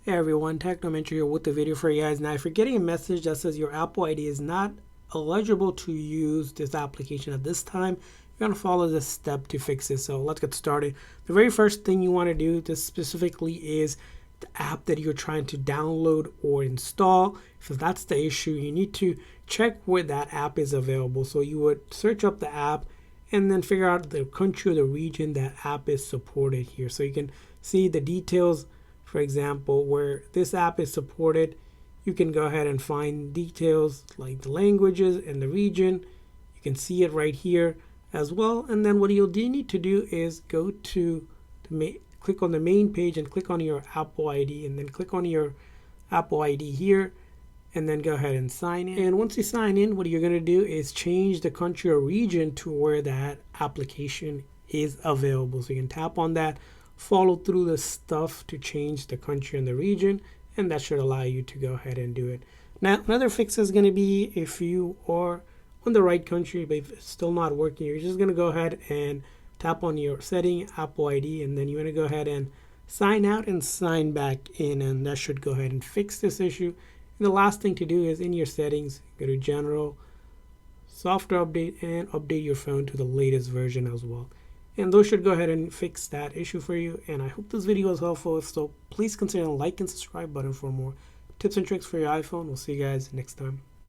Hey everyone, Technomentary here with the video for you guys. Now, if you're getting a message that says your Apple ID is not eligible to use this application at this time, you're going to follow this step to fix it. So let's get started. The very first thing you want to do, this specifically, is the app that you're trying to download or install. If that's the issue, you need to check where that app is available. So you would search up the app and then figure out the country or the region that app is supported here. So you can see the details. For example, where this app is supported, you can go ahead and find details like the languages and the region. You can see it right here as well. And then what you'll need to do is go to click on the main page and click on your Apple ID, and then click on your Apple ID here, and then go ahead and sign in. And once you sign in, what you're going to do is change the country or region to where that application is available. So you can tap on that, follow through the stuff to change the country and the region, and that should allow you to go ahead and do it. Now, another fix is going to be if you are on the right country but if it's still not working, you're just going to go ahead and tap on your setting, Apple ID, and then you're going to go ahead and sign out and sign back in, and that should go ahead and fix this issue. And the last thing to do is in your settings, go to General, Software Update, and update your phone to the latest version as well. And those should go ahead and fix that issue for you. And I hope this video was helpful. If so, please consider the like and subscribe button for more tips and tricks for your iPhone. We'll see you guys next time.